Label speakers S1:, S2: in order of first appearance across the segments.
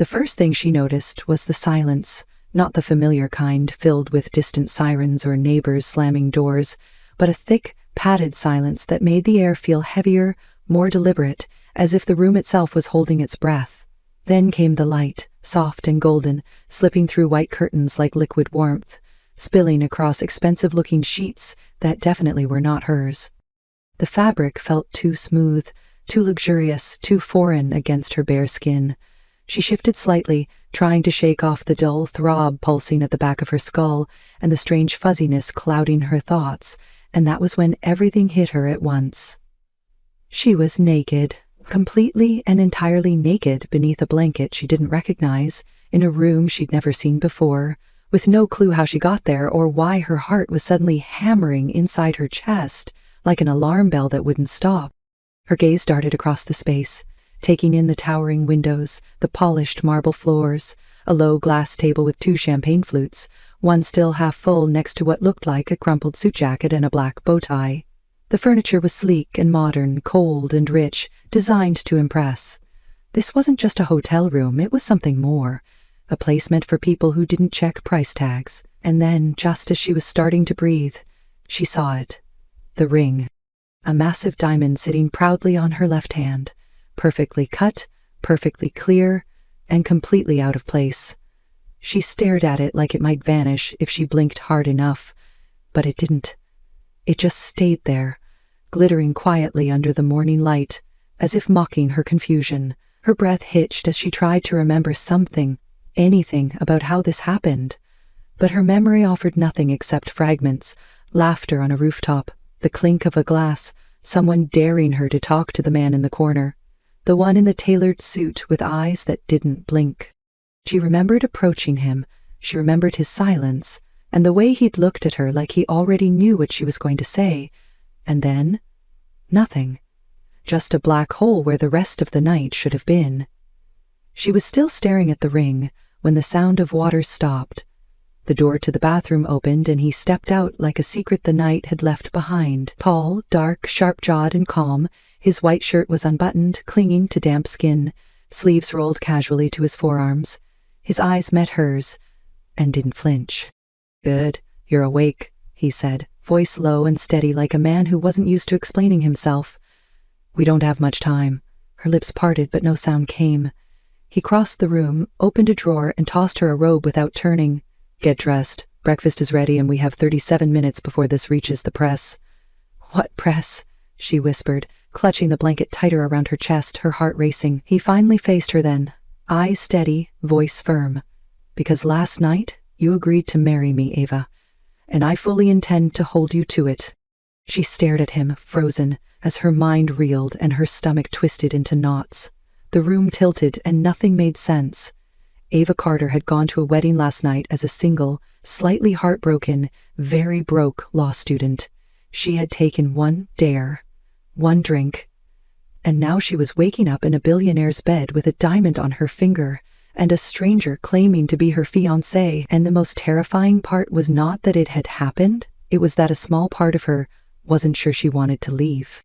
S1: The first thing she noticed was the silence, not the familiar kind filled with distant sirens or neighbors slamming doors, but a thick, padded silence that made the air feel heavier, more deliberate, as if the room itself was holding its breath. Then came the light, soft and golden, slipping through white curtains like liquid warmth, spilling across expensive-looking sheets that definitely were not hers. The fabric felt too smooth, too luxurious, too foreign against her bare skin. She shifted slightly, trying to shake off the dull throb pulsing at the back of her skull and the strange fuzziness clouding her thoughts, and that was when everything hit her at once. She was naked, completely and entirely naked beneath a blanket she didn't recognize, in a room she'd never seen before, with no clue how she got there or why her heart was suddenly hammering inside her chest like an alarm bell that wouldn't stop. Her gaze darted across the space, taking in the towering windows, the polished marble floors, a low glass table with 2 champagne flutes, one still half full next to what looked like a crumpled suit jacket and a black bow tie. The furniture was sleek and modern, cold and rich, designed to impress. This wasn't just a hotel room, it was something more, a place meant for people who didn't check price tags. And then, just as she was starting to breathe, she saw it. The ring. A massive diamond sitting proudly on her left hand, perfectly cut, perfectly clear, and completely out of place. She stared at it like it might vanish if she blinked hard enough, but it didn't. It just stayed there, glittering quietly under the morning light, as if mocking her confusion. Her breath hitched as she tried to remember something, anything about how this happened. But her memory offered nothing except fragments, laughter on a rooftop, the clink of a glass, someone daring her to talk to the man in the corner, the one in the tailored suit with eyes that didn't blink. She remembered approaching him, she remembered his silence, and the way he'd looked at her like he already knew what she was going to say. And then, nothing. Just a black hole where the rest of the night should have been. She was still staring at the ring when the sound of water stopped. The door to the bathroom opened and he stepped out like a secret the night had left behind. Tall, dark, sharp-jawed and calm, his white shirt was unbuttoned, clinging to damp skin, sleeves rolled casually to his forearms. His eyes met hers and didn't flinch. "Good, you're awake," he said, voice low and steady like a man who wasn't used to explaining himself. "We don't have much time." Her lips parted but no sound came. He crossed the room, opened a drawer and tossed her a robe without turning. "Get dressed. Breakfast is ready and we have 37 minutes before this reaches the press." "What press?" she whispered, clutching the blanket tighter around her chest, her heart racing. He finally faced her then, eyes steady, voice firm. "Because last night you agreed to marry me, Ava, and I fully intend to hold you to it." She stared at him, frozen, as her mind reeled and her stomach twisted into knots. The room tilted and nothing made sense. Ava Carter had gone to a wedding last night as a single, slightly heartbroken, very broke law student. She had taken one dare, one drink, and now she was waking up in a billionaire's bed with a diamond on her finger, and a stranger claiming to be her fiancé. And the most terrifying part was not that it had happened, it was that a small part of her wasn't sure she wanted to leave.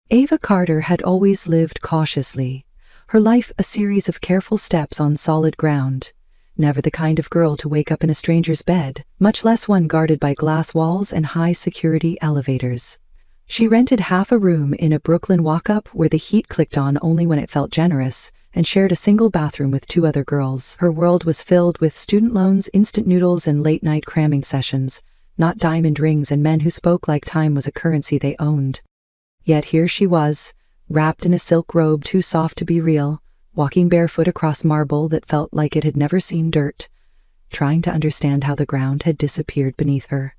S1: Ava Carter had always lived cautiously, her life a series of careful steps on solid ground. Never the kind of girl to wake up in a stranger's bed, much less one guarded by glass walls and high-security elevators. She rented half a room in a Brooklyn walk-up where the heat clicked on only when it felt generous, and shared a single bathroom with 2 other girls. Her world was filled with student loans, instant noodles, and late-night cramming sessions, not diamond rings and men who spoke like time was a currency they owned. Yet here she was, wrapped in a silk robe too soft to be real, walking barefoot across marble that felt like it had never seen dirt, trying to understand how the ground had disappeared beneath her.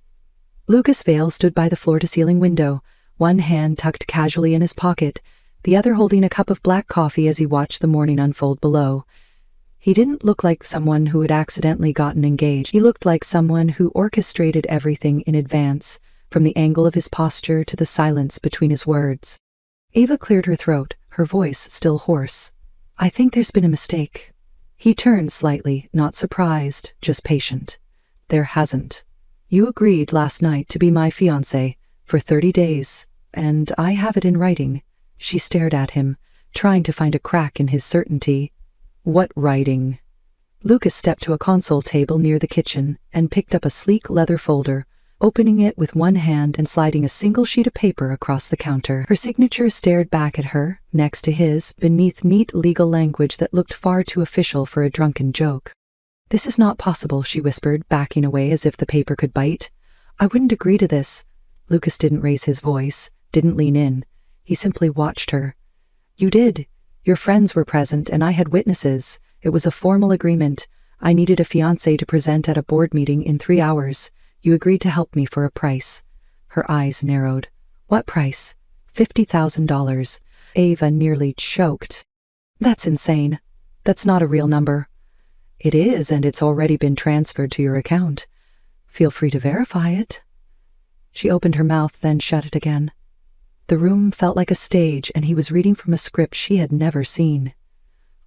S1: Lucas Vale stood by the floor-to-ceiling window, one hand tucked casually in his pocket, the other holding a cup of black coffee as he watched the morning unfold below. He didn't look like someone who had accidentally gotten engaged. He looked like someone who orchestrated everything in advance, from the angle of his posture to the silence between his words. Ava cleared her throat, her voice still hoarse. "I think there's been a mistake." He turned slightly, not surprised, just patient. "There hasn't. You agreed last night to be my fiancé for 30 days, and I have it in writing." She stared at him, trying to find a crack in his certainty. "What writing?" Lucas stepped to a console table near the kitchen and picked up a sleek leather folder, opening it with one hand and sliding a single sheet of paper across the counter. Her signature stared back at her, next to his, beneath neat legal language that looked far too official for a drunken joke. "This is not possible," she whispered, backing away as if the paper could bite. "I wouldn't agree to this." Lucas didn't raise his voice, didn't lean in. He simply watched her. "You did. Your friends were present, and I had witnesses. It was a formal agreement. I needed a fiancé to present at a board meeting in 3 hours. You agreed to help me for a price." Her eyes narrowed. "What price?" $50,000. Ava nearly choked. "That's insane. That's not a real number." "It is, and it's already been transferred to your account. Feel free to verify it." She opened her mouth, then shut it again. The room felt like a stage, and he was reading from a script she had never seen.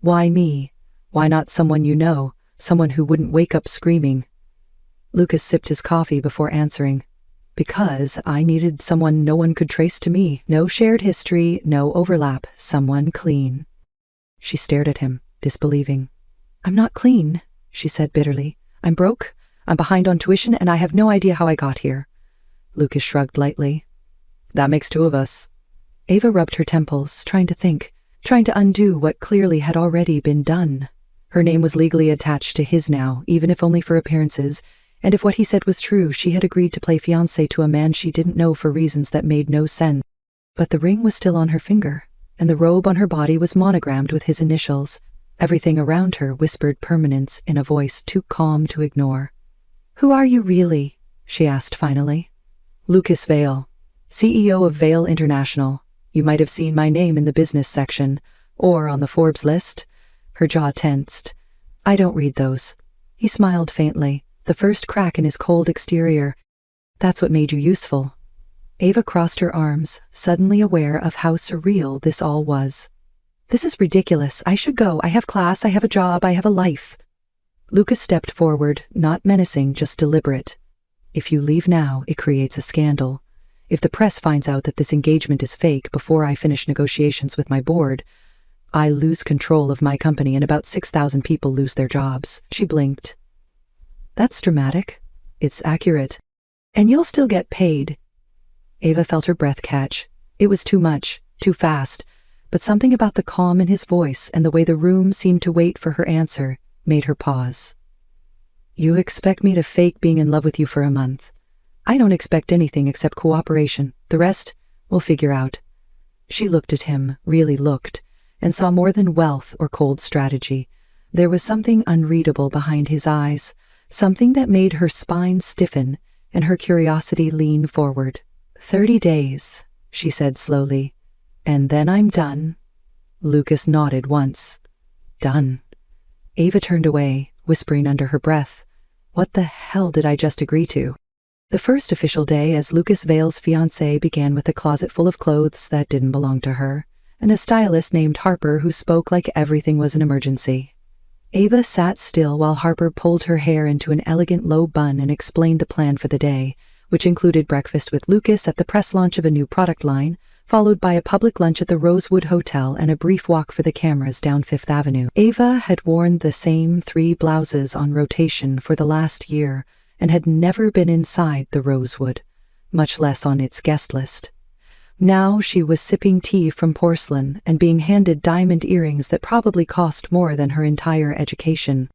S1: "Why me? Why not someone you know? Someone who wouldn't wake up screaming?" Lucas sipped his coffee before answering. "Because I needed someone no one could trace to me. No shared history, no overlap. Someone clean." She stared at him, disbelieving. "I'm not clean," she said bitterly. "I'm broke, I'm behind on tuition, and I have no idea how I got here." Lucas shrugged lightly. "That makes 2 of us." Ava rubbed her temples, trying to think, trying to undo what clearly had already been done. Her name was legally attached to his now, even if only for appearances, and if what he said was true, she had agreed to play fiancé to a man she didn't know for reasons that made no sense. But the ring was still on her finger, and the robe on her body was monogrammed with his initials. Everything around her whispered permanence in a voice too calm to ignore. "Who are you really?" she asked finally. "Lucas Vale, CEO of Vale International. You might have seen my name in the business section, or on the Forbes list." Her jaw tensed. "I don't read those." He smiled faintly, the first crack in his cold exterior. "That's what made you useful." Ava crossed her arms, suddenly aware of how surreal this all was. "This is ridiculous. I should go. I have class, I have a job, I have a life." Lucas stepped forward, not menacing, just deliberate. "If you leave now, it creates a scandal. If the press finds out that this engagement is fake before I finish negotiations with my board, I lose control of my company and about 6,000 people lose their jobs." She blinked. "That's dramatic." "It's accurate. And you'll still get paid." Ava felt her breath catch. It was too much, too fast, but something about the calm in his voice and the way the room seemed to wait for her answer made her pause. "You expect me to fake being in love with you for a month. I don't expect anything except cooperation. The rest, we'll figure out." She looked at him, really looked, and saw more than wealth or cold strategy. There was something unreadable behind his eyes, something that made her spine stiffen and her curiosity lean forward. 30 days, she said slowly. "And then I'm done." Lucas nodded once. "Done." Ava turned away, whispering under her breath, "What the hell did I just agree to?" The first official day as Lucas Vale's fiancée began with a closet full of clothes that didn't belong to her, and a stylist named Harper who spoke like everything was an emergency. Ava sat still while Harper pulled her hair into an elegant low bun and explained the plan for the day, which included breakfast with Lucas at the press launch of a new product line, followed by a public lunch at the Rosewood Hotel and a brief walk for the cameras down Fifth Avenue. Ava had worn the same 3 blouses on rotation for the last year and had never been inside the Rosewood, much less on its guest list. Now she was sipping tea from porcelain and being handed diamond earrings that probably cost more than her entire education.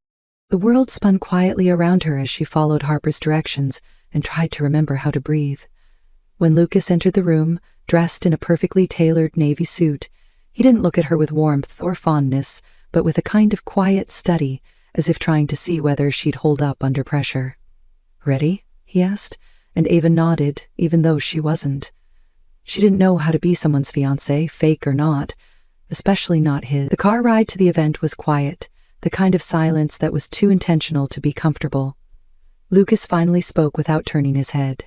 S1: The world spun quietly around her as she followed Harper's directions and tried to remember how to breathe. When Lucas entered the room, dressed in a perfectly tailored navy suit, he didn't look at her with warmth or fondness, but with a kind of quiet study, as if trying to see whether she'd hold up under pressure. "Ready?" he asked, and Ava nodded, even though she wasn't. She didn't know how to be someone's fiancé, fake or not, especially not his. The car ride to the event was quiet, the kind of silence that was too intentional to be comfortable. Lucas finally spoke without turning his head.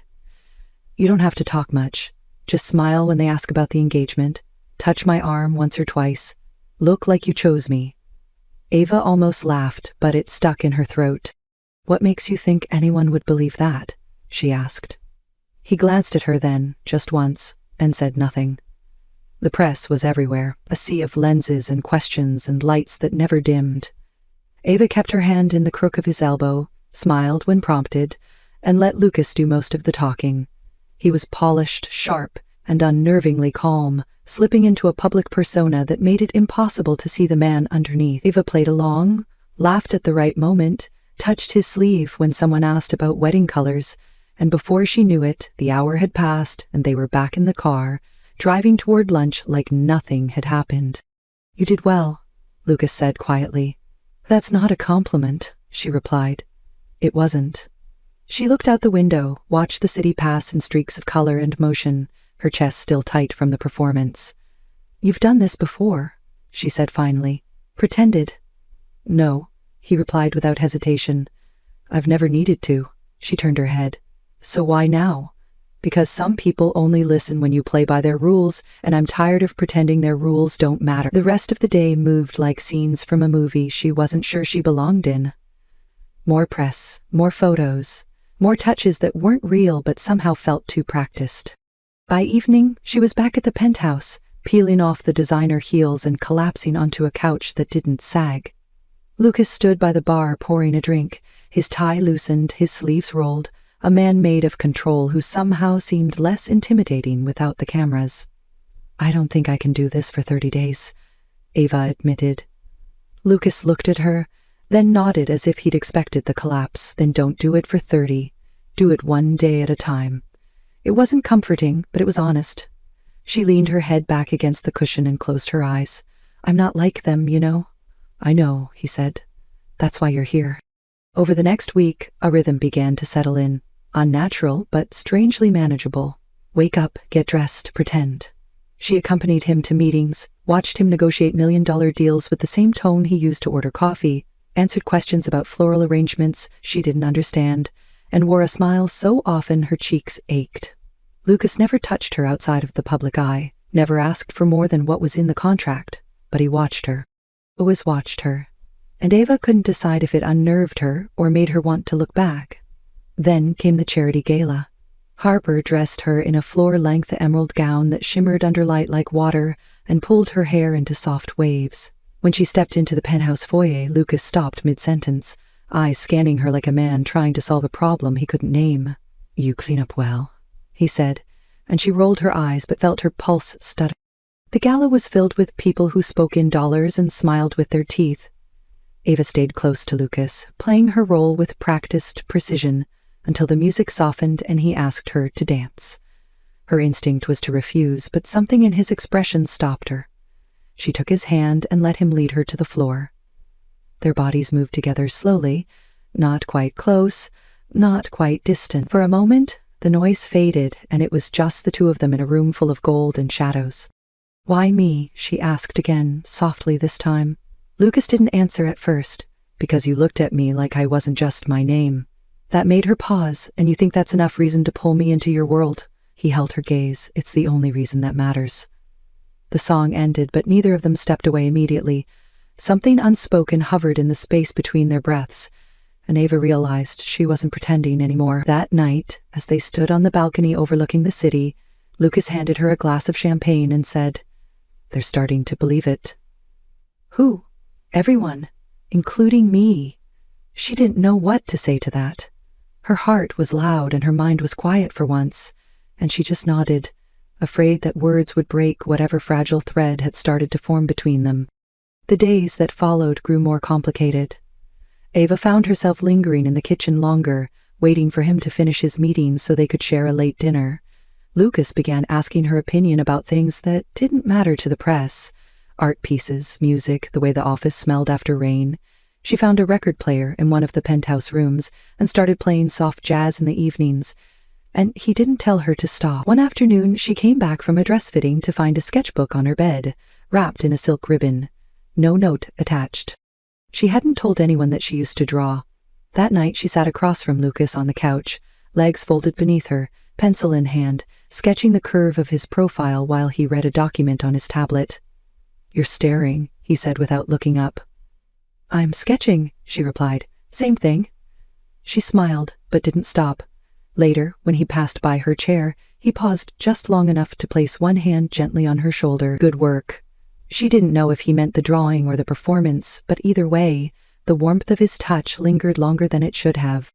S1: "You don't have to talk much. Just smile when they ask about the engagement. Touch my arm once or twice. Look like you chose me." Ava almost laughed, but it stuck in her throat. "What makes you think anyone would believe that?" she asked. He glanced at her then, just once, and said nothing. The press was everywhere, a sea of lenses and questions and lights that never dimmed. Ava kept her hand in the crook of his elbow, smiled when prompted, and let Lucas do most of the talking. He was polished, sharp, and unnervingly calm, slipping into a public persona that made it impossible to see the man underneath. Ava played along, laughed at the right moment, touched his sleeve when someone asked about wedding colors, and before she knew it, the hour had passed and they were back in the car, driving toward lunch like nothing had happened. "You did well," Lucas said quietly. "That's not a compliment," she replied. It wasn't. She looked out the window, watched the city pass in streaks of color and motion, her chest still tight from the performance. "You've done this before," she said finally. "Pretended." "No," he replied without hesitation. "I've never needed to." She turned her head. "So why now?" "Because some people only listen when you play by their rules, and I'm tired of pretending their rules don't matter." The rest of the day moved like scenes from a movie she wasn't sure she belonged in. More press, more photos, more touches that weren't real but somehow felt too practiced. By evening, she was back at the penthouse, peeling off the designer heels and collapsing onto a couch that didn't sag. Lucas stood by the bar pouring a drink, his tie loosened, his sleeves rolled, a man made of control who somehow seemed less intimidating without the cameras. "I don't think I can do this for 30 days, Ava admitted. Lucas looked at her, then nodded as if he'd expected the collapse. "Then don't do it for 30. Do it one day at a time." It wasn't comforting, but it was honest. She leaned her head back against the cushion and closed her eyes. "I'm not like them, you know." "I know," he said. "That's why you're here." Over the next week, a rhythm began to settle in. Unnatural, but strangely manageable. Wake up, get dressed, pretend. She accompanied him to meetings, watched him negotiate million-dollar deals with the same tone he used to order coffee, answered questions about floral arrangements she didn't understand, and wore a smile so often her cheeks ached. Lucas never touched her outside of the public eye, never asked for more than what was in the contract, but he watched her. Always watched her. And Ava couldn't decide if it unnerved her or made her want to look back. Then came the charity gala. Harper dressed her in a floor-length emerald gown that shimmered under light like water and pulled her hair into soft waves. When she stepped into the penthouse foyer, Lucas stopped mid-sentence, eyes scanning her like a man trying to solve a problem he couldn't name. "You clean up well," he said, and she rolled her eyes but felt her pulse stutter. The gala was filled with people who spoke in dollars and smiled with their teeth. Ava stayed close to Lucas, playing her role with practiced precision, until the music softened and he asked her to dance. Her instinct was to refuse, but something in his expression stopped her. She took his hand and let him lead her to the floor. Their bodies moved together slowly, not quite close, not quite distant. For a moment, the noise faded, and it was just the two of them in a room full of gold and shadows. "Why me?" she asked again, softly this time. Lucas didn't answer at first. "Because you looked at me like I wasn't just my name." That made her pause, "And you think that's enough reason to pull me into your world?" He held her gaze. "It's the only reason that matters." The song ended, but neither of them stepped away immediately. Something unspoken hovered in the space between their breaths, and Ava realized she wasn't pretending anymore. That night, as they stood on the balcony overlooking the city, Lucas handed her a glass of champagne and said, "They're starting to believe it." "Who?" "Everyone, including me." She didn't know what to say to that. Her heart was loud and her mind was quiet for once, and she just nodded, afraid that words would break whatever fragile thread had started to form between them. The days that followed grew more complicated. Ava found herself lingering in the kitchen longer, waiting for him to finish his meetings so they could share a late dinner. Lucas began asking her opinion about things that didn't matter to the press. Art pieces, music, the way the office smelled after rain. She found a record player in one of the penthouse rooms and started playing soft jazz in the evenings, and he didn't tell her to stop. One afternoon, she came back from a dress fitting to find a sketchbook on her bed, wrapped in a silk ribbon. No note attached. She hadn't told anyone that she used to draw. That night, she sat across from Lucas on the couch, legs folded beneath her, pencil in hand, sketching the curve of his profile while he read a document on his tablet. "You're staring," he said without looking up. "I'm sketching," she replied. "Same thing." She smiled, but didn't stop. Later, when he passed by her chair, he paused just long enough to place one hand gently on her shoulder. "Good work." She didn't know if he meant the drawing or the performance, but either way, The warmth of his touch lingered longer than it should have.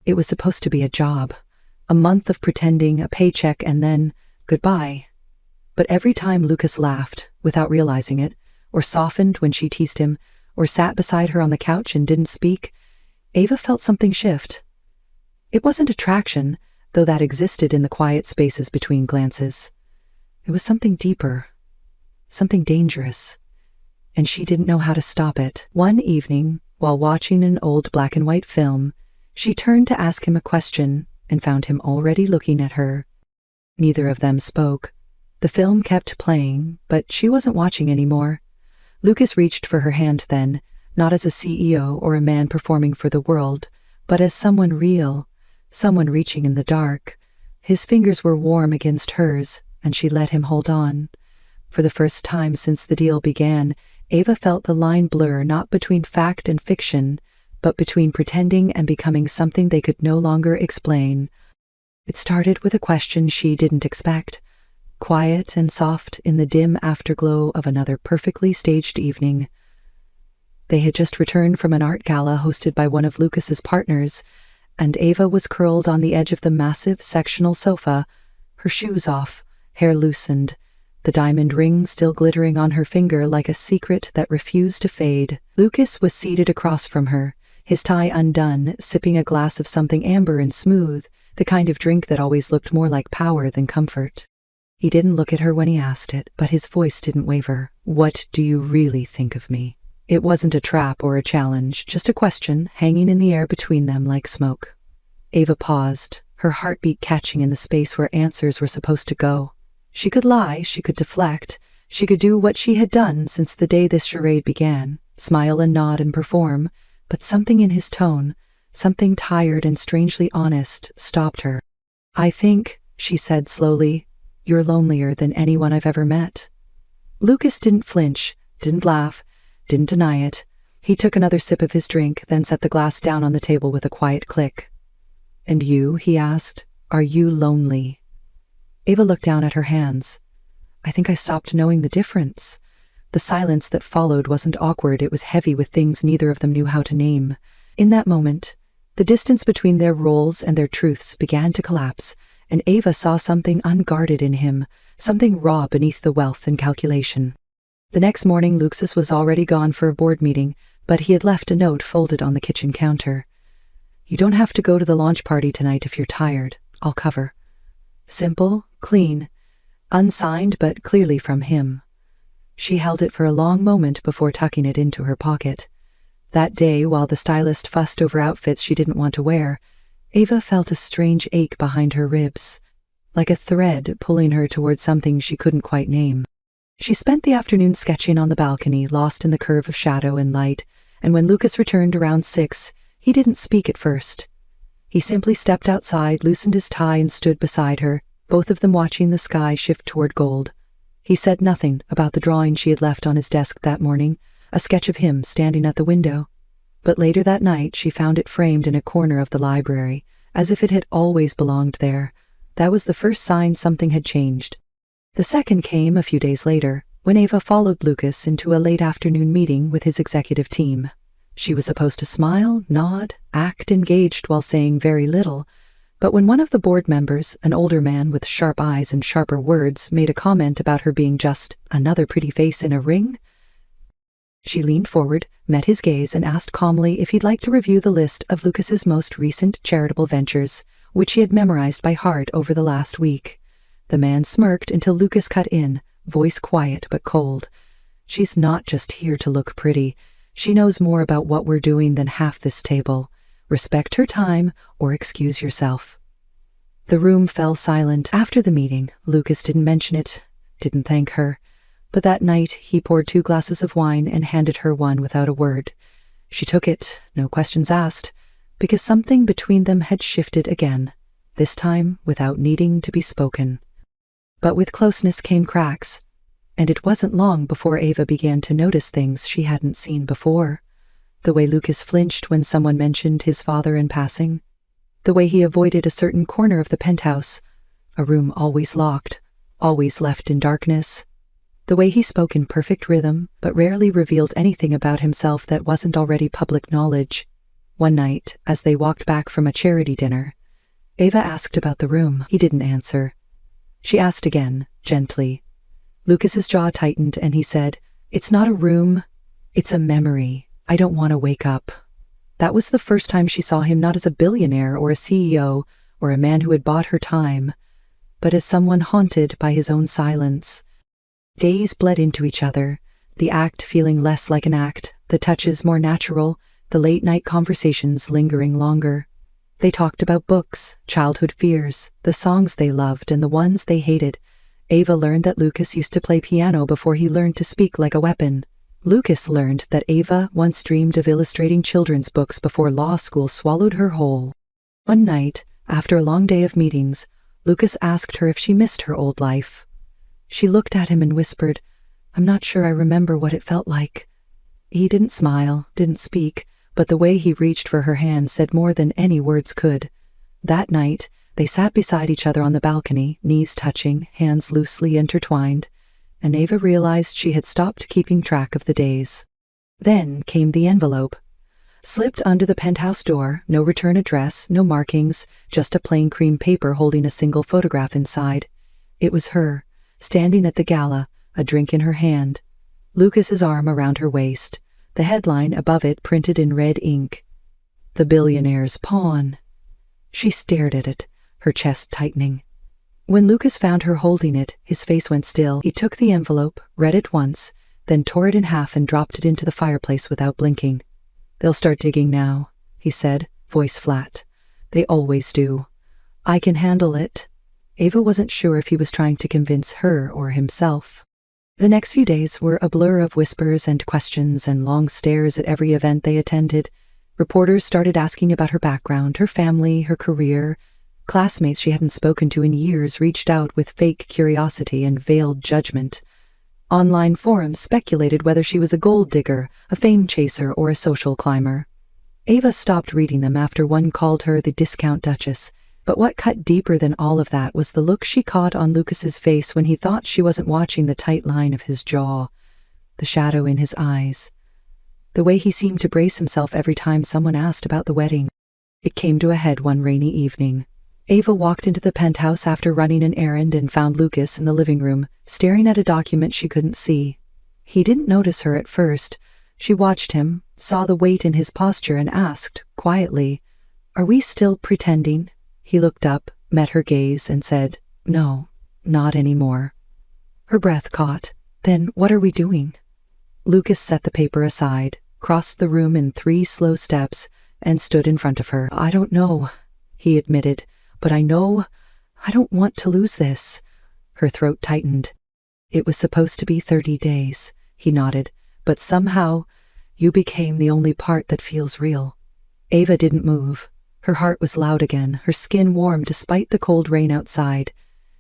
S1: It was supposed to be a job. A month of pretending, a paycheck, and then goodbye. But every time Lucas laughed, without realizing it, or softened when she teased him, or sat beside her on the couch and didn't speak, Ava felt something shift. It wasn't attraction, though that existed in the quiet spaces between glances. It was something deeper, something dangerous, and she didn't know how to stop it. One evening, while watching an old black-and-white film, she turned to ask him a question and found him already looking at her. Neither of them spoke. The film kept playing, but she wasn't watching anymore. Lucas reached for her hand then, not as a CEO or a man performing for the world, but as someone real, someone reaching in the dark. His fingers were warm against hers, and she let him hold on. For the first time since the deal began, Ava felt the line blur not between fact and fiction, but between pretending and becoming something they could no longer explain. It started with a question she didn't expect, quiet and soft in the dim afterglow of another perfectly staged evening. They had just returned from an art gala hosted by one of Lucas's partners, and Ava was curled on the edge of the massive sectional sofa, her shoes off, hair loosened, the diamond ring still glittering on her finger like a secret that refused to fade. Lucas was seated across from her, his tie undone, sipping a glass of something amber and smooth, the kind of drink that always looked more like power than comfort. He didn't look at her when he asked it, but his voice didn't waver. "What do you really think of me?" It wasn't a trap or a challenge, just a question hanging in the air between them like smoke. Ava paused, her heartbeat catching in the space where answers were supposed to go. She could lie, she could deflect, she could do what she had done since the day this charade began, smile and nod and perform, but something in his tone, something tired and strangely honest, stopped her. "I think," she said slowly, "you're lonelier than anyone I've ever met." Lucas didn't flinch, didn't laugh, didn't deny it. He took another sip of his drink, then set the glass down on the table with a quiet click. "And you," he asked, "are you lonely?" Ava looked down at her hands. "I think I stopped knowing the difference." The silence that followed wasn't awkward, it was heavy with things neither of them knew how to name. In that moment, the distance between their roles and their truths began to collapse, and Ava saw something unguarded in him, something raw beneath the wealth and calculation. The next morning, Lucas was already gone for a board meeting, but he had left a note folded on the kitchen counter. "You don't have to go to the launch party tonight if you're tired. I'll cover." Simple, clean, unsigned but clearly from him. She held it for a long moment before tucking it into her pocket. That day, while the stylist fussed over outfits she didn't want to wear, Ava felt a strange ache behind her ribs, like a thread pulling her towards something she couldn't quite name. She spent the afternoon sketching on the balcony, lost in the curve of shadow and light, and when Lucas returned around 6, he didn't speak at first. He simply stepped outside, loosened his tie, and stood beside her, both of them watching the sky shift toward gold. He said nothing about the drawing she had left on his desk that morning, a sketch of him standing at the window. But later that night, she found it framed in a corner of the library, as if it had always belonged there. That was the first sign something had changed. The second came a few days later, when Ava followed Lucas into a late afternoon meeting with his executive team. She was supposed to smile, nod, act engaged while saying very little, but when one of the board members, an older man with sharp eyes and sharper words, made a comment about her being just another pretty face in a ring, she leaned forward, met his gaze, and asked calmly if he'd like to review the list of Lucas's most recent charitable ventures, which he had memorized by heart over the last week. The man smirked until Lucas cut in, voice quiet but cold. "She's not just here to look pretty. She knows more about what we're doing than half this table. Respect her time or excuse yourself." The room fell silent. After the meeting, Lucas didn't mention it, didn't thank her. But that night, he poured 2 glasses of wine and handed her one without a word. She took it, no questions asked, because something between them had shifted again, this time without needing to be spoken. But with closeness came cracks, and it wasn't long before Ava began to notice things she hadn't seen before. The way Lucas flinched when someone mentioned his father in passing. The way he avoided a certain corner of the penthouse, a room always locked, always left in darkness. The way he spoke in perfect rhythm, but rarely revealed anything about himself that wasn't already public knowledge. One night, as they walked back from a charity dinner, Ava asked about the room. He didn't answer. She asked again, gently. Lucas's jaw tightened and he said, "It's not a room, it's a memory. I don't want to wake up." That was the first time she saw him not as a billionaire or a CEO or a man who had bought her time, but as someone haunted by his own silence. Days bled into each other, the act feeling less like an act, the touches more natural, the late-night conversations lingering longer. They talked about books, childhood fears, the songs they loved and the ones they hated. Ava learned that Lucas used to play piano before he learned to speak like a weapon. Lucas learned that Ava once dreamed of illustrating children's books before law school swallowed her whole. One night, after a long day of meetings, Lucas asked her if she missed her old life. She looked at him and whispered, "I'm not sure I remember what it felt like." He didn't smile, didn't speak, but the way he reached for her hand said more than any words could. That night, they sat beside each other on the balcony, knees touching, hands loosely intertwined, and Ava realized she had stopped keeping track of the days. Then came the envelope. Slipped under the penthouse door, no return address, no markings, just a plain cream paper holding a single photograph inside. It was her, standing at the gala, a drink in her hand. Lucas's arm around her waist, the headline above it printed in red ink. "The Billionaire's Pawn." She stared at it, her chest tightening. When Lucas found her holding it, his face went still. He took the envelope, read it once, then tore it in half and dropped it into the fireplace without blinking. "They'll start digging now," he said, voice flat. "They always do. I can handle it." Ava wasn't sure if he was trying to convince her or himself. The next few days were a blur of whispers and questions and long stares at every event they attended. Reporters started asking about her background, her family, her career. Classmates she hadn't spoken to in years reached out with fake curiosity and veiled judgment. Online forums speculated whether she was a gold digger, a fame chaser, or a social climber. Ava stopped reading them after one called her the discount duchess, but what cut deeper than all of that was the look she caught on Lucas's face when he thought she wasn't watching the tight line of his jaw, the shadow in his eyes, the way he seemed to brace himself every time someone asked about the wedding. It came to a head one rainy evening. Ava walked into the penthouse after running an errand and found Lucas in the living room, staring at a document she couldn't see. He didn't notice her at first. She watched him, saw the weight in his posture, and asked, quietly, "Are we still pretending?" He looked up, met her gaze, and said, "No, not anymore." Her breath caught. "Then what are we doing?" Lucas set the paper aside, crossed the room in 3 slow steps, and stood in front of her. "I don't know," he admitted, "but I know I don't want to lose this." Her throat tightened. "It was supposed to be 30 days, he nodded, "but somehow you became the only part that feels real." Ava didn't move. Her heart was loud again, her skin warm despite the cold rain outside.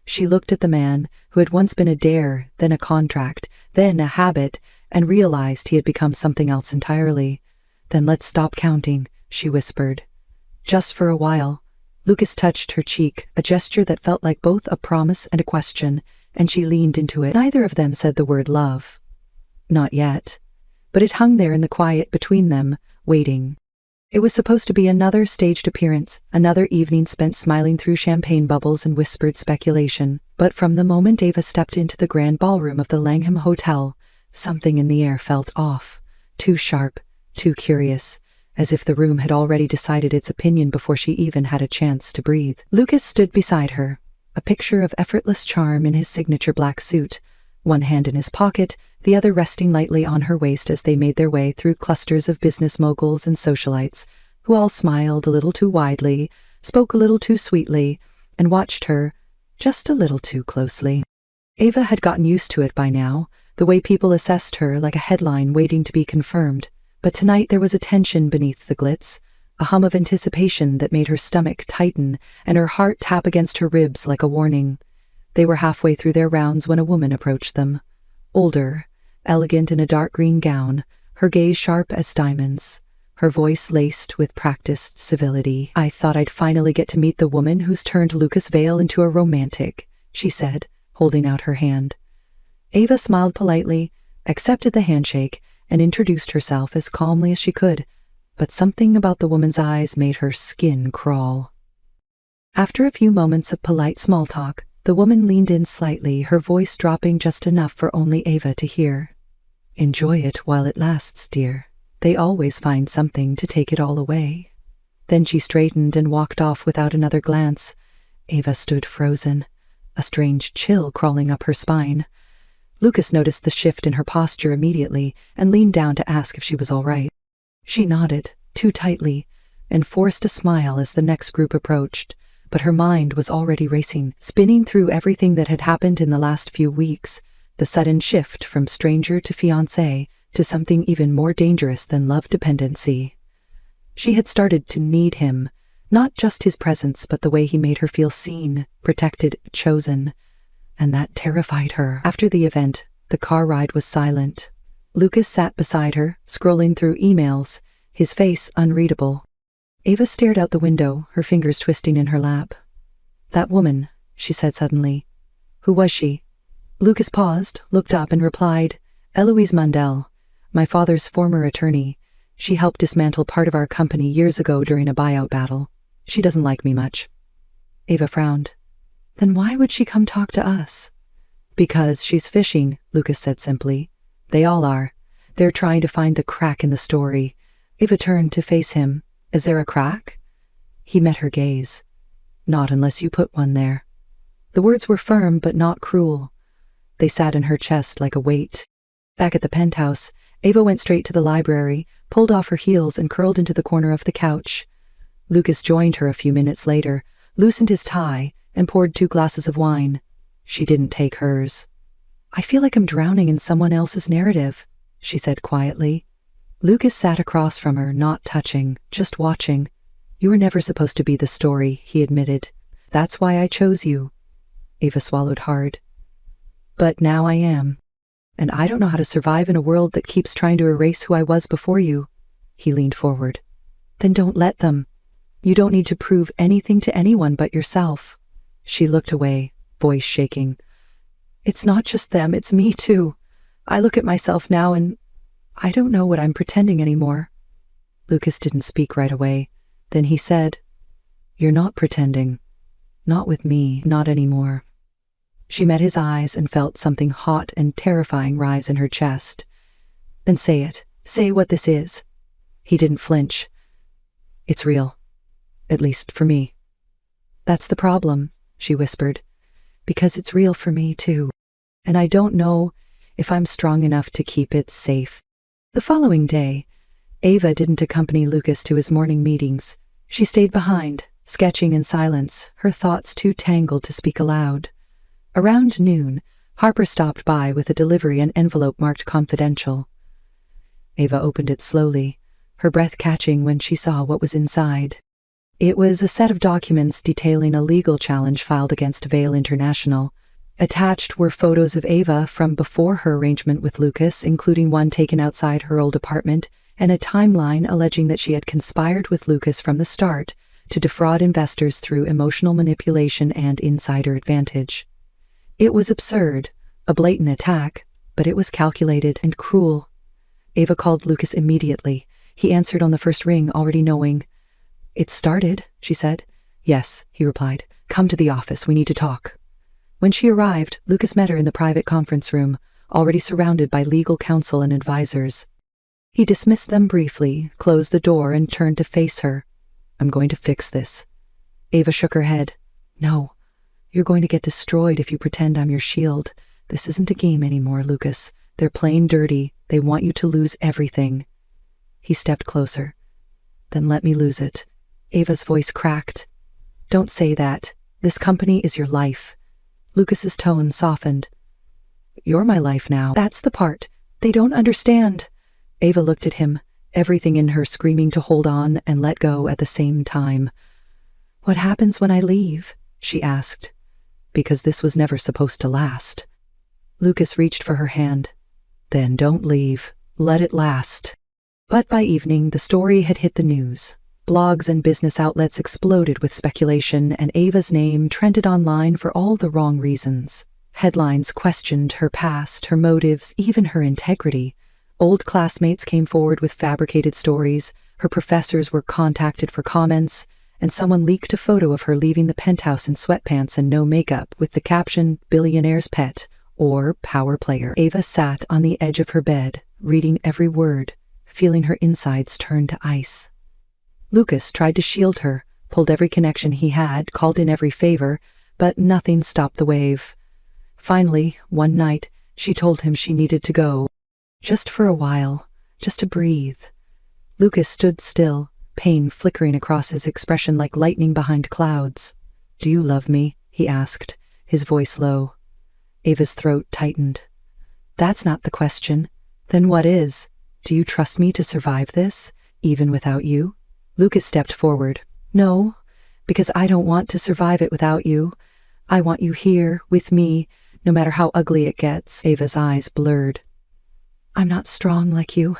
S1: She looked at the man who had once been a dare, then a contract, then a habit, and realized he had become something else entirely. "Then let's stop counting," she whispered. "Just for a while." Lucas touched her cheek, a gesture that felt like both a promise and a question, and she leaned into it. Neither of them said the word love. Not yet. But it hung there in the quiet between them, waiting. It was supposed to be another staged appearance, another evening spent smiling through champagne bubbles and whispered speculation. But from the moment Ava stepped into the grand ballroom of the Langham Hotel, something in the air felt off, too sharp, too curious, as if the room had already decided its opinion before she even had a chance to breathe. Lucas stood beside her, a picture of effortless charm in his signature black suit, one hand in his pocket, the other resting lightly on her waist as they made their way through clusters of business moguls and socialites, who all smiled a little too widely, spoke a little too sweetly, and watched her just a little too closely. Ava had gotten used to it by now, the way people assessed her like a headline waiting to be confirmed. But tonight there was a tension beneath the glitz, a hum of anticipation that made her stomach tighten and her heart tap against her ribs like a warning. They were halfway through their rounds when a woman approached them. Older, elegant in a dark green gown, her gaze sharp as diamonds, her voice laced with practiced civility. "I thought I'd finally get to meet the woman who's turned Lucas Vale into a romantic," she said, holding out her hand. Ava smiled politely, accepted the handshake, and introduced herself as calmly as she could, but something about the woman's eyes made her skin crawl. After a few moments of polite small talk, the woman leaned in slightly, her voice dropping just enough for only Ava to hear. "Enjoy it while it lasts, dear. They always find something to take it all away." Then she straightened and walked off without another glance. Ava stood frozen, a strange chill crawling up her spine. Lucas noticed the shift in her posture immediately and leaned down to ask if she was all right. She nodded, too tightly, and forced a smile as the next group approached, but her mind was already racing, spinning through everything that had happened in the last few weeks, the sudden shift from stranger to fiancé to something even more dangerous than love dependency. She had started to need him, not just his presence, but the way he made her feel seen, protected, chosen, and that terrified her. After the event, the car ride was silent. Lucas sat beside her, scrolling through emails, his face unreadable. Ava stared out the window, her fingers twisting in her lap. "That woman," she said suddenly. "Who was she?" Lucas paused, looked up, and replied, "Eloise Mundell, my father's former attorney. She helped dismantle part of our company years ago during a buyout battle. She doesn't like me much." Ava frowned. "Then why would she come talk to us?" "Because she's fishing," Lucas said simply. "They all are. They're trying to find the crack in the story." Ava turned to face him. "Is there a crack?" He met her gaze. "Not unless you put one there." The words were firm but not cruel. They sat in her chest like a weight. Back at the penthouse, Ava went straight to the library, pulled off her heels, and curled into the corner of the couch. Lucas joined her a few minutes later, loosened his tie, and poured 2 glasses of wine. She didn't take hers. "I feel like I'm drowning in someone else's narrative," she said quietly. Lucas sat across from her, not touching, just watching. "You were never supposed to be the story," he admitted. "That's why I chose you." Ava swallowed hard. "But now I am. And I don't know how to survive in a world that keeps trying to erase who I was before you." He leaned forward. "Then don't let them. You don't need to prove anything to anyone but yourself." She looked away, voice shaking. "It's not just them, it's me too. I look at myself now and I don't know what I'm pretending anymore." Lucas didn't speak right away. Then he said, "You're not pretending. Not with me, not anymore." She met his eyes and felt something hot and terrifying rise in her chest. "Then say it. Say what this is." He didn't flinch. "It's real. At least for me." "That's the problem," she whispered, "because it's real for me too. And I don't know if I'm strong enough to keep it safe." The following day, Ava didn't accompany Lucas to his morning meetings. She stayed behind, sketching in silence, her thoughts too tangled to speak aloud. Around noon, Harper stopped by with a delivery and envelope marked confidential. Ava opened it slowly, her breath catching when she saw what was inside. It was a set of documents detailing a legal challenge filed against Vale International. Attached were photos of Ava from before her arrangement with Lucas, including one taken outside her old apartment, and a timeline alleging that she had conspired with Lucas from the start to defraud investors through emotional manipulation and insider advantage. It was absurd, a blatant attack, but it was calculated and cruel. Ava called Lucas immediately. He answered on the first ring, already knowing. "It started," she said. "Yes," he replied. "Come to the office. We need to talk." When she arrived, Lucas met her in the private conference room, already surrounded by legal counsel and advisors. He dismissed them briefly, closed the door, and turned to face her. "I'm going to fix this." Ava shook her head. "No. You're going to get destroyed if you pretend I'm your shield. This isn't a game anymore, Lucas. They're playing dirty. They want you to lose everything." He stepped closer. "Then let me lose it." Ava's voice cracked. "Don't say that. This company is your life." Lucas's tone softened. "You're my life now." "That's the part. They don't understand." Ava looked at him, everything in her screaming to hold on and let go at the same time. "What happens when I leave?" she asked. "Because this was never supposed to last." Lucas reached for her hand. "Then don't leave. Let it last." But by evening, the story had hit the news. Blogs and business outlets exploded with speculation, and Ava's name trended online for all the wrong reasons. Headlines questioned her past, her motives, even her integrity. Old classmates came forward with fabricated stories, her professors were contacted for comments, and someone leaked a photo of her leaving the penthouse in sweatpants and no makeup with the caption, "Billionaire's pet," or "power player." Ava sat on the edge of her bed, reading every word, feeling her insides turn to ice. Lucas tried to shield her, pulled every connection he had, called in every favor, but nothing stopped the wave. Finally, one night, she told him she needed to go. Just for a while, just to breathe. Lucas stood still, pain flickering across his expression like lightning behind clouds. "Do you love me?" he asked, his voice low. Ava's throat tightened. "That's not the question. Then what is? Do you trust me to survive this, even without you?" Lucas stepped forward. "No, because I don't want to survive it without you. I want you here, with me, no matter how ugly it gets." Ava's eyes blurred. "I'm not strong like you.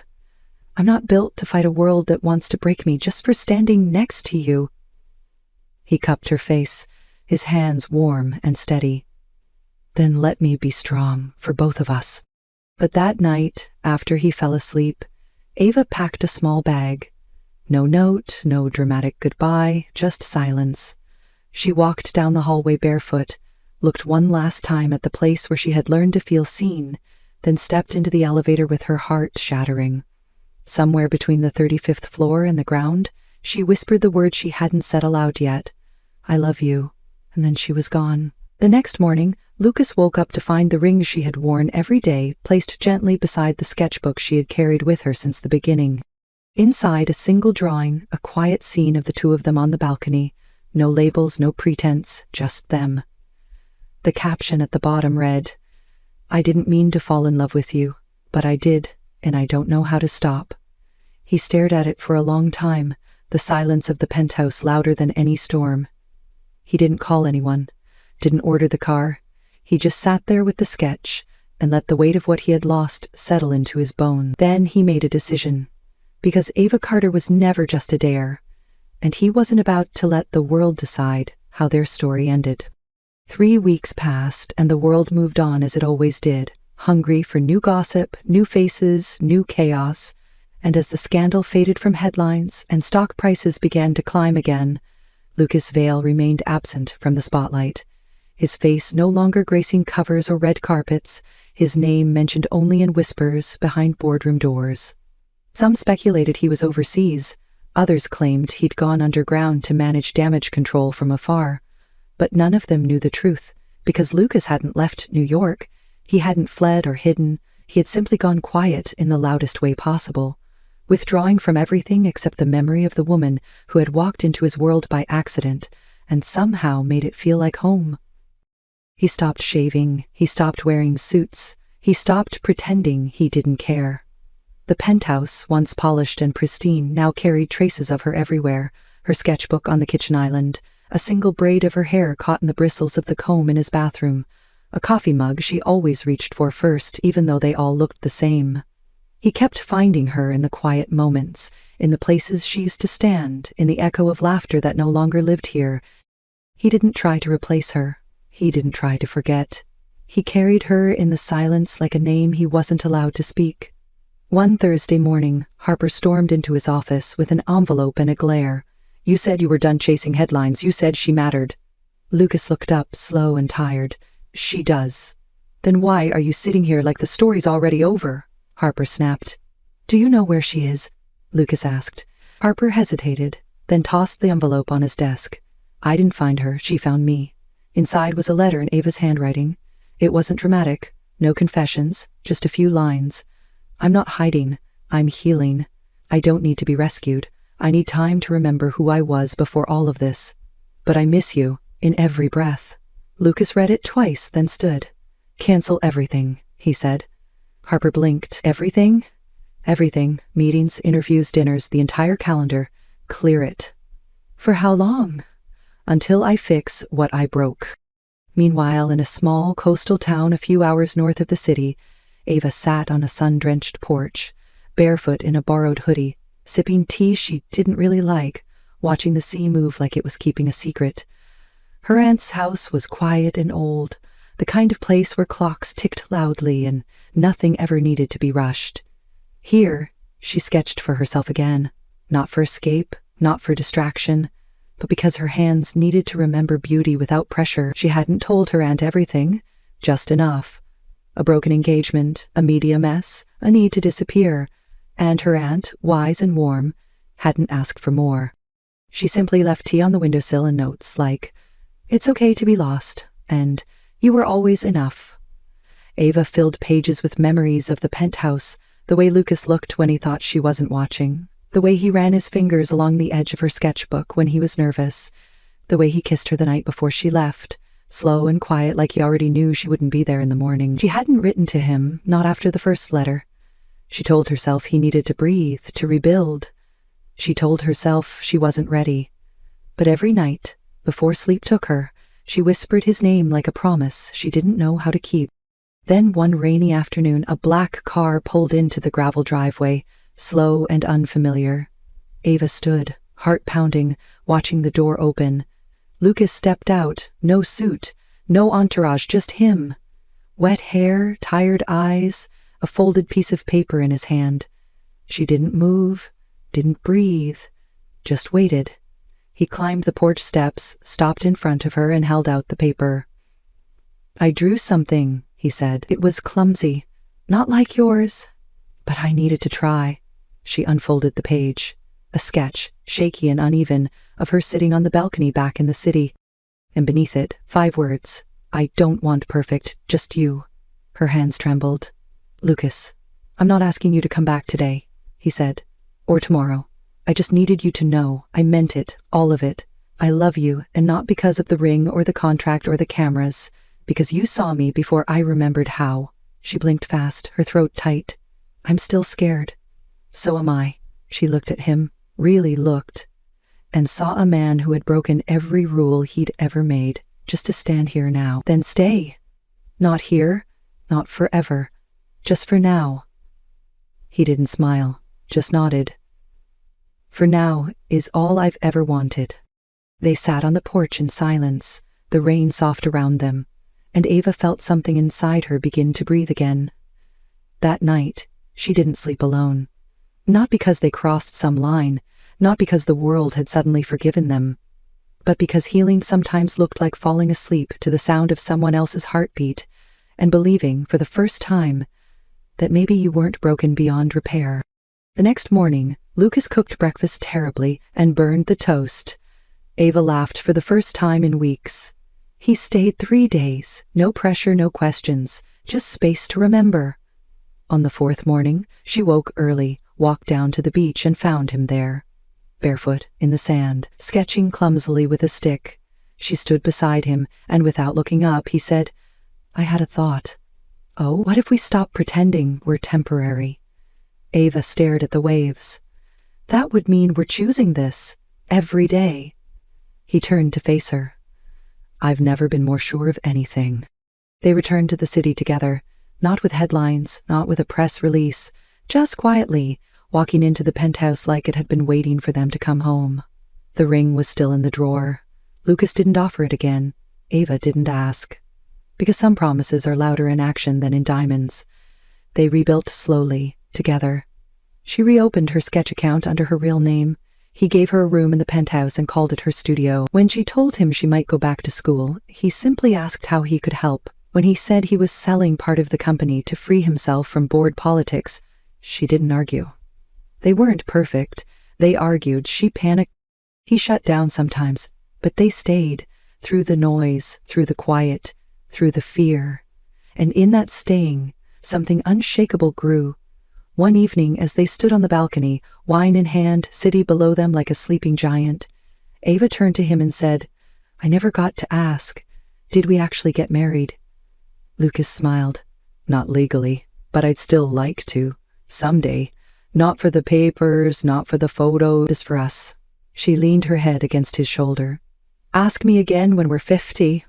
S1: I'm not built to fight a world that wants to break me just for standing next to you." He cupped her face, his hands warm and steady. "Then let me be strong for both of us." But that night, after he fell asleep, Ava packed a small bag. No note, no dramatic goodbye, just silence. She walked down the hallway barefoot, looked one last time at the place where she had learned to feel seen, then stepped into the elevator with her heart shattering. Somewhere between the 35th floor and the ground, she whispered the word she hadn't said aloud yet, "I love you," and then she was gone. The next morning, Lucas woke up to find the ring she had worn every day placed gently beside the sketchbook she had carried with her since the beginning. Inside, a single drawing, a quiet scene of the two of them on the balcony. No labels, no pretense, just them. The caption at the bottom read, "I didn't mean to fall in love with you, but I did, and I don't know how to stop." He stared at it for a long time, the silence of the penthouse louder than any storm. He didn't call anyone, didn't order the car. He just sat there with the sketch and let the weight of what he had lost settle into his bones. Then he made a decision, because Ava Carter was never just a dare, and he wasn't about to let the world decide how their story ended. 3 weeks passed, and the world moved on as it always did, hungry for new gossip, new faces, new chaos. And as the scandal faded from headlines and stock prices began to climb again, Lucas Vale remained absent from the spotlight. His face no longer gracing covers or red carpets, his name mentioned only in whispers behind boardroom doors. Some speculated he was overseas, others claimed he'd gone underground to manage damage control from afar. But none of them knew the truth, because Lucas hadn't left New York. He hadn't fled or hidden, he had simply gone quiet in the loudest way possible, withdrawing from everything except the memory of the woman who had walked into his world by accident and somehow made it feel like home. He stopped shaving, he stopped wearing suits, he stopped pretending he didn't care. The penthouse, once polished and pristine, now carried traces of her everywhere, her sketchbook on the kitchen island, a single braid of her hair caught in the bristles of the comb in his bathroom, a coffee mug she always reached for first, even though they all looked the same. He kept finding her in the quiet moments, in the places she used to stand, in the echo of laughter that no longer lived here. He didn't try to replace her. He didn't try to forget. He carried her in the silence like a name he wasn't allowed to speak. One Thursday morning, Harper stormed into his office with an envelope and a glare. "You said you were done chasing headlines. You said she mattered." Lucas looked up, slow and tired. "She does." "Then why are you sitting here like the story's already over?" Harper snapped. "Do you know where she is?" Lucas asked. Harper hesitated, then tossed the envelope on his desk. "I didn't find her. She found me." Inside was a letter in Ava's handwriting. It wasn't dramatic, no confessions, just a few lines. "I'm not hiding. I'm healing. I don't need to be rescued. I need time to remember who I was before all of this. But I miss you, in every breath." Lucas read it twice, then stood. "Cancel everything," he said. Harper blinked. "Everything?" "Everything. Meetings, interviews, dinners, the entire calendar. Clear it." "For how long?" "Until I fix what I broke." Meanwhile, in a small coastal town a few hours north of the city, Ava sat on a sun-drenched porch, barefoot in a borrowed hoodie, sipping tea she didn't really like, watching the sea move like it was keeping a secret. Her aunt's house was quiet and old, The kind of place where clocks ticked loudly and nothing ever needed to be rushed. Here, she sketched for herself again, not for escape, not for distraction, but because her hands needed to remember beauty without pressure. She hadn't told her aunt everything, just enough. A broken engagement, a media mess, a need to disappear, and her aunt, wise and warm, hadn't asked for more. She simply left tea on the windowsill and notes like, "It's okay to be lost," and "You were always enough." Ava filled pages with memories of the penthouse, the way Lucas looked when he thought she wasn't watching, the way he ran his fingers along the edge of her sketchbook when he was nervous, the way he kissed her the night before she left, slow and quiet like he already knew she wouldn't be there in the morning. She hadn't written to him, not after the first letter. She told herself he needed to breathe, to rebuild. She told herself she wasn't ready. But every night, before sleep took her, she whispered his name like a promise she didn't know how to keep. Then one rainy afternoon, a black car pulled into the gravel driveway, slow and unfamiliar. Ava stood, heart pounding, watching the door open. Lucas stepped out, no suit, no entourage, just him. Wet hair, tired eyes, a folded piece of paper in his hand. She didn't move, didn't breathe, just waited. He climbed the porch steps, stopped in front of her, and held out the paper. "I drew something," he said. "It was clumsy, not like yours, but I needed to try." She unfolded the page. A sketch, shaky and uneven, of her sitting on the balcony back in the city. And beneath it, 5 words. "I don't want perfect, just you." Her hands trembled. "Lucas, I'm not asking you to come back today," he said, "or tomorrow. I just needed you to know. I meant it, all of it. I love you, and not because of the ring or the contract or the cameras, because you saw me before I remembered how." She blinked fast, her throat tight. "I'm still scared." "So am I." She looked at him, really looked, and saw a man who had broken every rule he'd ever made, just to stand here now. "Then stay." "Not here, not forever, just for now." He didn't smile, just nodded. "For now is all I've ever wanted." They sat on the porch in silence, the rain soft around them, and Ava felt something inside her begin to breathe again. That night, she didn't sleep alone. Not because they crossed some line, not because the world had suddenly forgiven them, but because healing sometimes looked like falling asleep to the sound of someone else's heartbeat and believing, for the first time, that maybe you weren't broken beyond repair. The next morning, Lucas cooked breakfast terribly and burned the toast. Ava laughed for the first time in weeks. He stayed 3 days, no pressure, no questions, just space to remember. On the 4th morning, she woke early, walked down to the beach and found him there, barefoot in the sand, sketching clumsily with a stick. She stood beside him, and without looking up, he said, "I had a thought. Oh, what if we stop pretending we're temporary?" Ava stared at the waves. "That would mean we're choosing this, every day." He turned to face her. "I've never been more sure of anything." They returned to the city together, not with headlines, not with a press release, just quietly, walking into the penthouse like it had been waiting for them to come home. The ring was still in the drawer. Lucas didn't offer it again. Ava didn't ask. Because some promises are louder in action than in diamonds. They rebuilt slowly, together. She reopened her sketch account under her real name. He gave her a room in the penthouse and called it her studio. When she told him she might go back to school, he simply asked how he could help. When he said he was selling part of the company to free himself from board politics, she didn't argue. They weren't perfect. They argued. She panicked. He shut down sometimes, but they stayed, through the noise, through the quiet, through the fear. And in that staying, something unshakable grew. One evening, as they stood on the balcony, wine in hand, city below them like a sleeping giant, Ava turned to him and said, "I never got to ask, did we actually get married?" Lucas smiled. "Not legally, but I'd still like to, someday. Not for the papers, not for the photos, for us." She leaned her head against his shoulder. "Ask me again when we're 50.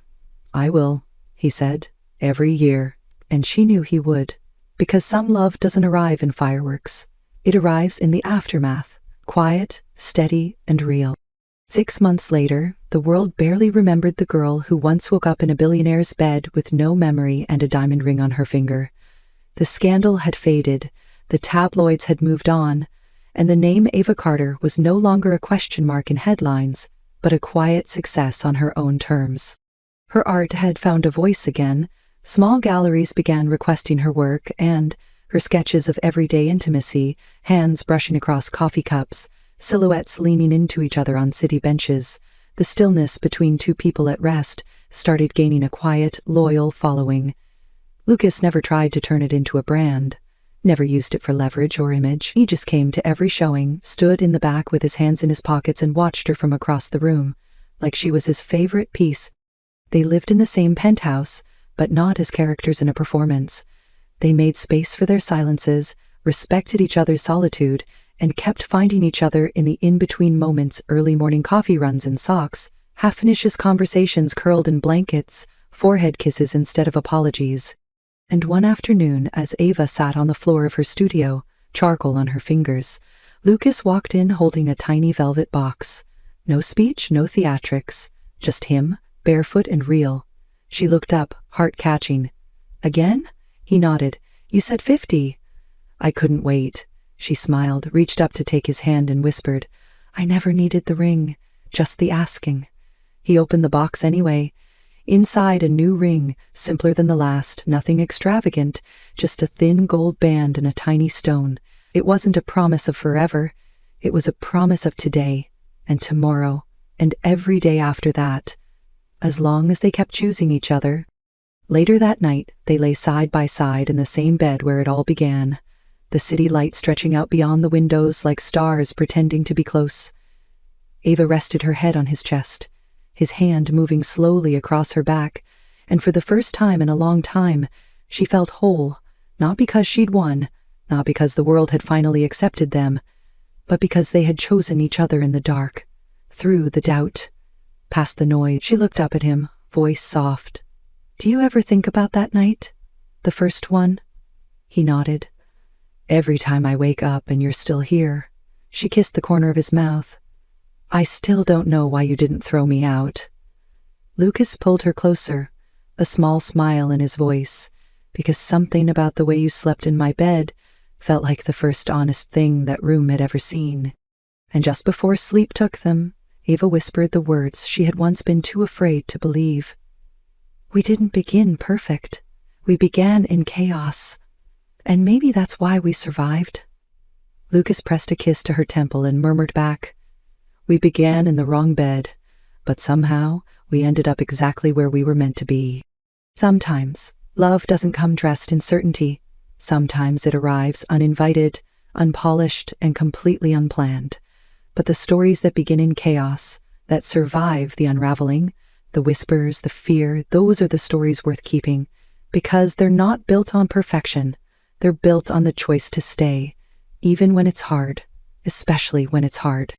S1: "I will," he said, "every year." And she knew he would. Because some love doesn't arrive in fireworks. It arrives in the aftermath, quiet, steady, and real. 6 months later, the world barely remembered the girl who once woke up in a billionaire's bed with no memory and a diamond ring on her finger. The scandal had faded, the tabloids had moved on, and the name Ava Carter was no longer a question mark in headlines, but a quiet success on her own terms. Her art had found a voice again. Small galleries began requesting her work, and her sketches of everyday intimacy, hands brushing across coffee cups, silhouettes leaning into each other on city benches, the stillness between two people at rest, started gaining a quiet, loyal following. Lucas never tried to turn it into a brand, never used it for leverage or image. He just came to every showing, stood in the back with his hands in his pockets and watched her from across the room, like she was his favorite piece. They lived in the same penthouse, but not as characters in a performance. They made space for their silences, respected each other's solitude, and kept finding each other in the in-between moments, early morning coffee runs in socks, half-finishes conversations curled in blankets, forehead kisses instead of apologies. And one afternoon, as Ava sat on the floor of her studio, charcoal on her fingers, Lucas walked in holding a tiny velvet box. No speech, no theatrics, just him, barefoot and real. She looked up, heart-catching. "Again?" He nodded. "You said 50. "I couldn't wait." She smiled, reached up to take his hand and whispered, "I never needed the ring, just the asking." He opened the box anyway. Inside, a new ring, simpler than the last, nothing extravagant, just a thin gold band and a tiny stone. It wasn't a promise of forever. It was a promise of today, and tomorrow, and every day after that, as long as they kept choosing each other. Later that night, they lay side by side in the same bed where it all began, the city light stretching out beyond the windows like stars pretending to be close. Ava rested her head on his chest, his hand moving slowly across her back, and for the first time in a long time, she felt whole, not because she'd won, not because the world had finally accepted them, but because they had chosen each other in the dark, through the doubt, past the noise. She looked up at him, voice soft. "Do you ever think about that night? The first one?" He nodded. "Every time I wake up and you're still here." She kissed the corner of his mouth. "I still don't know why you didn't throw me out." Lucas pulled her closer, a small smile in his voice, "Because something about the way you slept in my bed felt like the first honest thing that room had ever seen." And just before sleep took them, Ava whispered the words she had once been too afraid to believe. "We didn't begin perfect. We began in chaos. And maybe that's why we survived." Lucas pressed a kiss to her temple and murmured back, "We began in the wrong bed, but somehow we ended up exactly where we were meant to be." Sometimes, love doesn't come dressed in certainty. Sometimes it arrives uninvited, unpolished, and completely unplanned. But the stories that begin in chaos, that survive the unraveling, the whispers, the fear, those are the stories worth keeping, because they're not built on perfection. They're built on the choice to stay, even when it's hard, especially when it's hard.